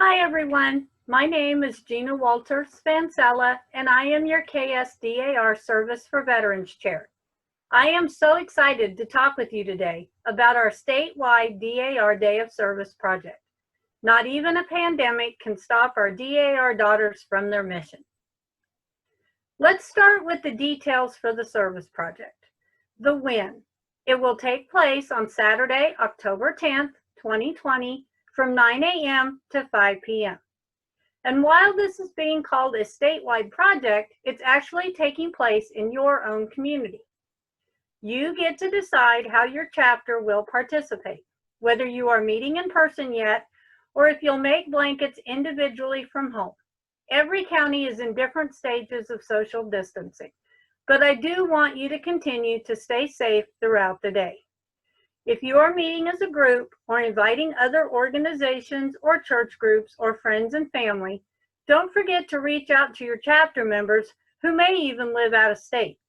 Hi everyone, my name is Gina Walter-Spansella and I am your KSDAR Service for Veterans Chair. I am so excited to talk with you today about our statewide DAR Day of Service project. Not even a pandemic can stop our DAR daughters from their mission. Let's start with the details for the service project. The when. It will take place on Saturday, October 10th, 2020, from 9 a.m. to 5 p.m. And while this is being called a statewide project, it's actually taking place in your own community. You get to decide how your chapter will participate, whether you are meeting in person yet, or if you'll make blankets individually from home. Every county is in different stages of social distancing, but I do want you to continue to stay safe throughout the day. If you are meeting as a group or inviting other organizations or church groups or friends and family, don't forget to reach out to your chapter members who may even live out of state.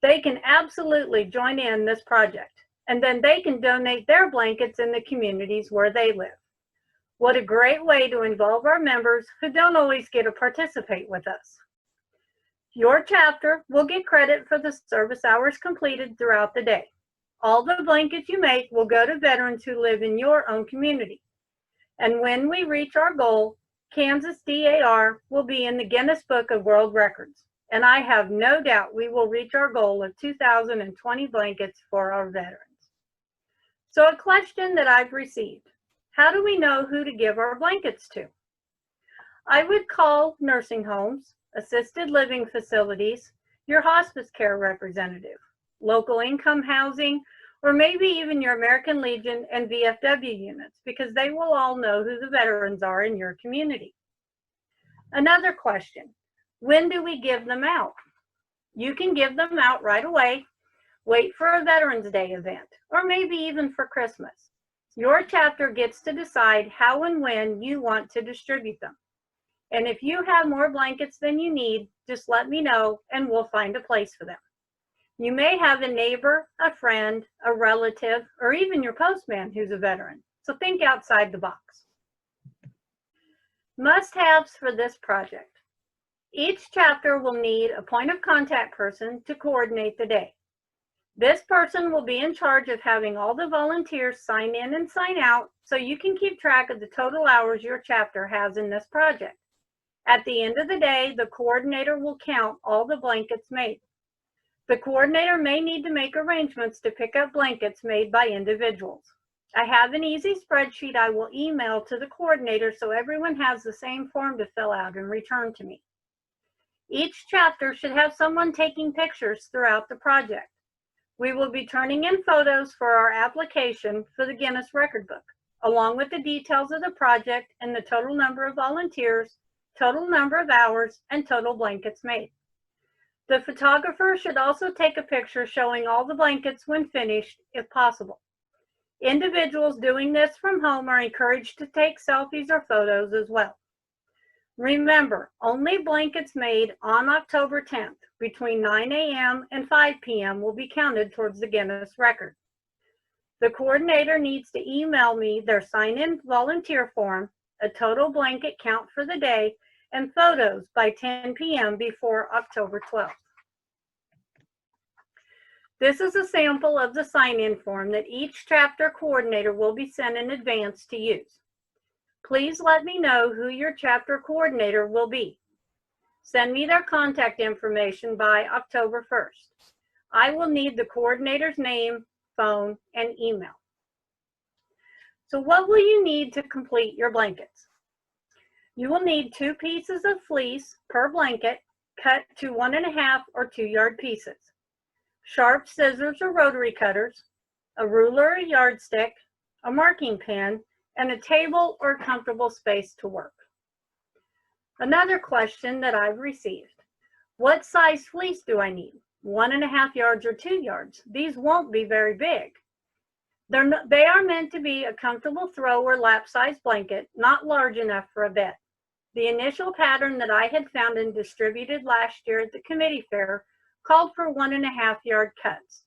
They can absolutely join in this project, and then they can donate their blankets in the communities where they live. What a great way to involve our members who don't always get to participate with us. Your chapter will get credit for the service hours completed throughout the day. All the blankets you make will go to veterans who live in your own community. And when we reach our goal, Kansas DAR will be in the Guinness Book of World Records. And I have no doubt we will reach our goal of 2,020 blankets for our veterans. So a question that I've received: how do we know who to give our blankets to? I would call nursing homes, assisted living facilities, your hospice care representative, local income housing, or maybe even your American Legion and VFW units, because they will all know who the veterans are in your community. Another question: when do we give them out? You can give them out right away, wait for a Veterans Day event, or maybe even for Christmas. Your chapter gets to decide how and when you want to distribute them. And if you have more blankets than you need, just let me know and we'll find a place for them. You may have a neighbor, a friend, a relative, or even your postman who's a veteran, so think outside the box. Must-haves for this project. Each chapter will need a point of contact person to coordinate the day. This person will be in charge of having all the volunteers sign in and sign out so you can keep track of the total hours your chapter has in this project. At the end of the day, the coordinator will count all the blankets made. The coordinator may need to make arrangements to pick up blankets made by individuals. I have an easy spreadsheet I will email to the coordinator so everyone has the same form to fill out and return to me. Each chapter should have someone taking pictures throughout the project. We will be turning in photos for our application for the Guinness Record Book, along with the details of the project and the total number of volunteers, total number of hours, and total blankets made. The photographer should also take a picture showing all the blankets when finished, if possible. Individuals doing this from home are encouraged to take selfies or photos as well. Remember, only blankets made on October 10th between 9 a.m. and 5 p.m. will be counted towards the Guinness record. The coordinator needs to email me their sign-in volunteer form, a total blanket count for the day, and photos by 10 p.m. before October 12th. This is a sample of the sign-in form that each chapter coordinator will be sent in advance to use. Please let me know who your chapter coordinator will be. Send me their contact information by October 1st. I will need the coordinator's name, phone, and email. So what will you need to complete your blankets? You will need 2 pieces of fleece per blanket cut to 1.5 or 2 yard pieces, sharp scissors or rotary cutters, a ruler or yardstick, a marking pen, and a table or comfortable space to work. Another question that I've received: what size fleece do I need? 1.5 yards or 2 yards? These won't be very big. They are meant to be a comfortable throw or lap size blanket, not large enough for a bed. The initial pattern that I had found and distributed last year at the committee fair called for 1.5 yard cuts.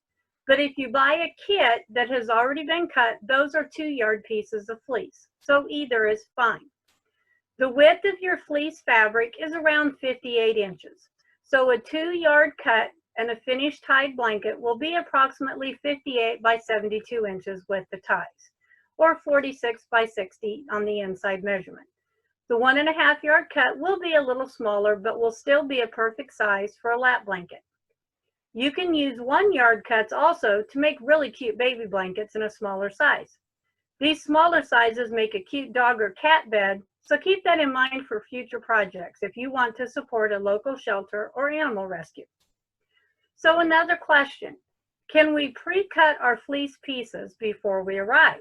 But if you buy a kit that has already been cut, those are 2 yard pieces of fleece. So either is fine. The width of your fleece fabric is around 58 inches. So a 2-yard cut and a finished tied blanket will be approximately 58 by 72 inches with the ties, or 46 by 60 on the inside measurement. The 1.5-yard cut will be a little smaller, but will still be a perfect size for a lap blanket. You can use 1-yard cuts also to make really cute baby blankets in a smaller size. These smaller sizes make a cute dog or cat bed, so keep that in mind for future projects if you want to support a local shelter or animal rescue. So another question, can we pre-cut our fleece pieces before we arrive?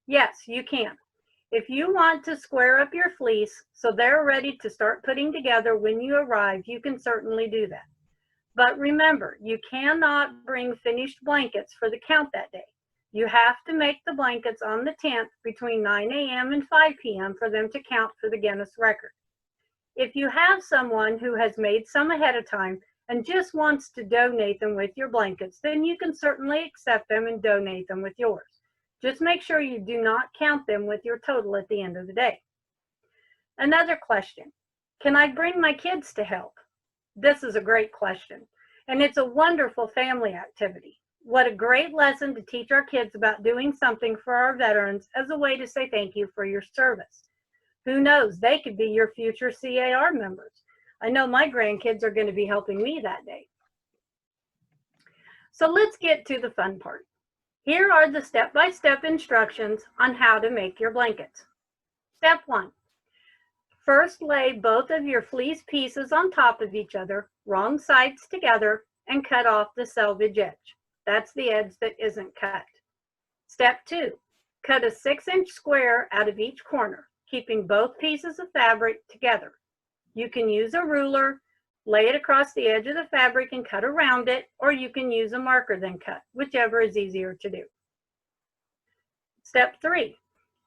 Yes, you can. If you want to square up your fleece so they're ready to start putting together when you arrive, you can certainly do that. But remember, you cannot bring finished blankets for the count that day. You have to make the blankets on the 10th between 9 a.m. and 5 p.m. for them to count for the Guinness record. If you have someone who has made some ahead of time and just wants to donate them with your blankets, then you can certainly accept them and donate them with yours. Just make sure you do not count them with your total at the end of the day. Another question, can I bring my kids to help? This is a great question, and it's a wonderful family activity. What a great lesson to teach our kids about doing something for our veterans as a way to say thank you for your service. Who knows, they could be your future CAR members. I know my grandkids are going to be helping me that day. So let's get to the fun part. Here are the step-by-step instructions on how to make your blankets. Step 1. First, lay both of your fleece pieces on top of each other, wrong sides together, and cut off the selvage edge. That's the edge that isn't cut. Step 2. Cut a 6-inch square out of each corner, keeping both pieces of fabric together. You can use a ruler, lay it across the edge of the fabric and cut around it, or you can use a marker then cut, whichever is easier to do. Step 3.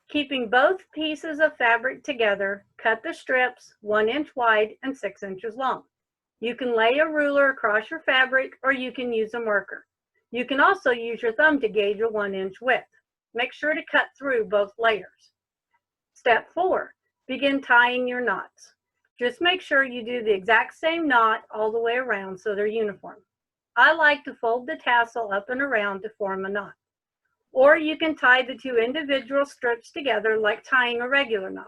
Keeping both pieces of fabric together, cut the strips 1 inch wide and 6 inches long. You can lay a ruler across your fabric, or you can use a marker. You can also use your thumb to gauge a 1 inch width. Make sure to cut through both layers. Step 4. Begin tying your knots. Just make sure you do the exact same knot all the way around so they're uniform. I like to fold the tassel up and around to form a knot. Or you can tie the 2 individual strips together like tying a regular knot.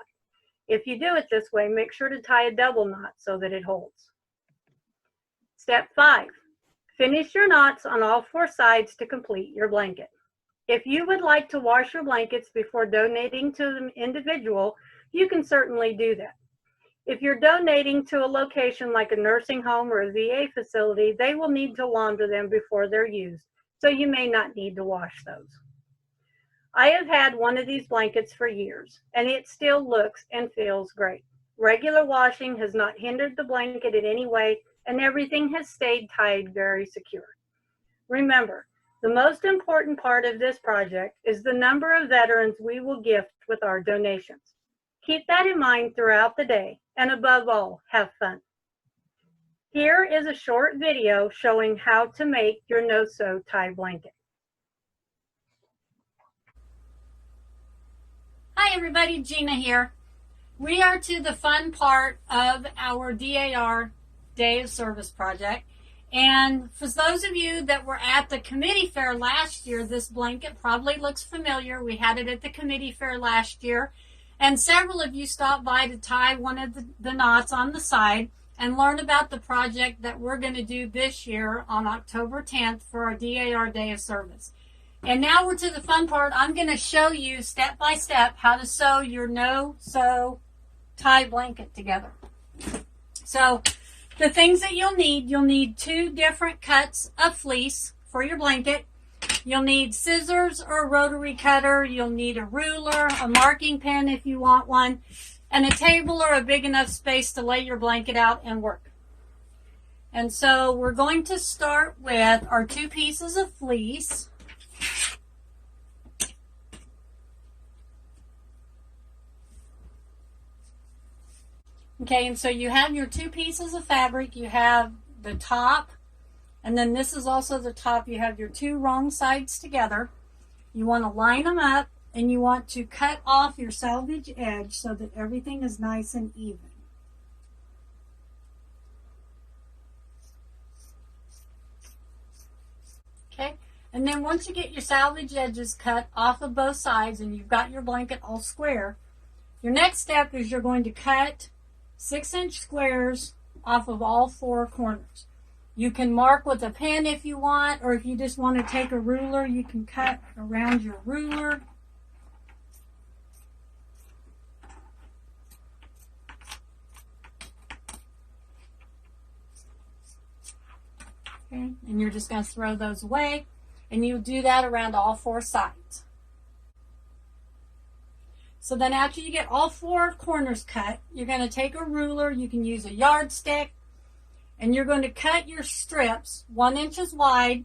If you do it this way, make sure to tie a double knot so that it holds. Step 5. Finish your knots on all 4 sides to complete your blanket. If you would like to wash your blankets before donating to the individual, you can certainly do that. If you're donating to a location like a nursing home or a VA facility, they will need to launder them before they're used, so you may not need to wash those. I have had one of these blankets for years, and it still looks and feels great. Regular washing has not hindered the blanket in any way, and everything has stayed tied very secure. Remember, the most important part of this project is the number of veterans we will gift with our donations. Keep that in mind throughout the day, and above all, have fun. Here is a short video showing how to make your no-sew tie blanket. Hi everybody, Gina here. We are to the fun part of our DAR Day of Service project. And for those of you that were at the committee fair last year, this blanket probably looks familiar. We had it at the committee fair last year. And several of you stopped by to tie one of the knots on the side and learn about the project that we're going to do this year on October 10th for our DAR Day of Service. And now we're to the fun part. I'm going to show you step by step how to sew your no-sew tie blanket together. So the things that you'll need 2 different cuts of fleece for your blanket. You'll need scissors or a rotary cutter. You'll need a ruler, a marking pen if you want one, and a table or a big enough space to lay your blanket out and work. And so we're going to start with our 2 pieces of fleece. Okay, and so you have your 2 pieces of fabric. You have the top, and then this is also the top. You have your 2 wrong sides together. You want to line them up and you want to cut off your salvage edge so that everything is nice and even. Okay, and then once you get your salvage edges cut off of both sides and you've got your blanket all square, your next step is you're going to cut 6-inch squares off of all 4 corners. You can mark with a pen if you want, or if you just want to take a ruler, you can cut around your ruler. Okay, and you're just going to throw those away, and you do that around all 4 sides. So then after you get all 4 corners cut, you're going to take a ruler, you can use a yardstick, and you're going to cut your strips 1 inch wide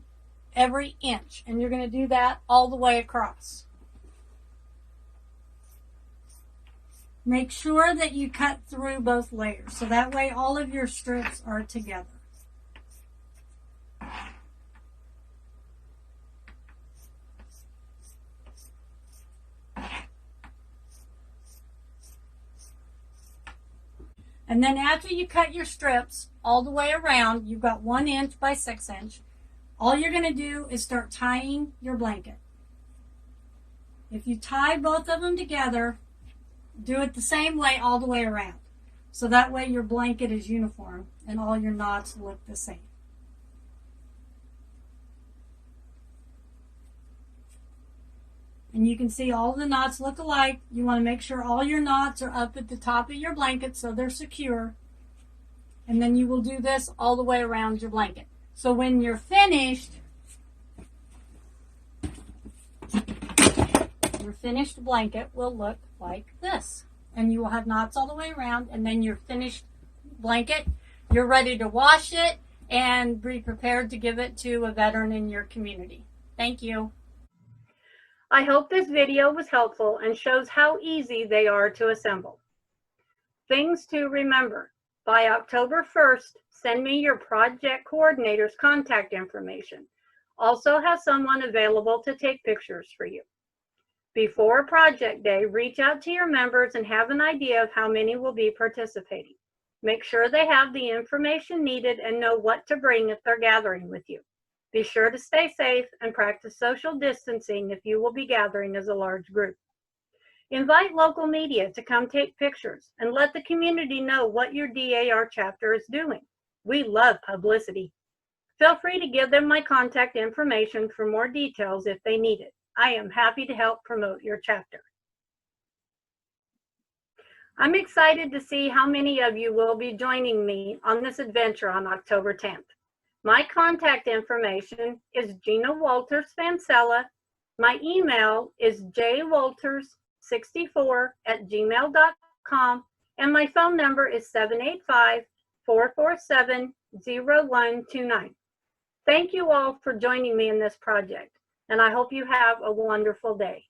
every inch, and you're going to do that all the way across. Make sure that you cut through both layers, so that way all of your strips are together. And then after you cut your strips all the way around, you've got 1 inch by 6 inch. All you're going to do is start tying your blanket. If you tie both of them together, do it the same way all the way around. So that way your blanket is uniform and all your knots look the same. And you can see all the knots look alike. You want to make sure all your knots are up at the top of your blanket so they're secure. And then you will do this all the way around your blanket. So when you're finished, your finished blanket will look like this. And you will have knots all the way around, and then your finished blanket, you're ready to wash it and be prepared to give it to a veteran in your community. Thank you. I hope this video was helpful and shows how easy they are to assemble. Things to remember: by October 1st, send me your project coordinator's contact information. Also have someone available to take pictures for you. Before project day, reach out to your members and have an idea of how many will be participating. Make sure they have the information needed and know what to bring if they're gathering with you. Be sure to stay safe and practice social distancing if you will be gathering as a large group. Invite local media to come take pictures and let the community know what your DAR chapter is doing. We love publicity. Feel free to give them my contact information for more details if they need it. I am happy to help promote your chapter. I'm excited to see how many of you will be joining me on this adventure on October 10th. My contact information is Gina Walters Fancella. My email is jwalters64@gmail.com, and my phone number is 785-447-0129. Thank you all for joining me in this project, and I hope you have a wonderful day.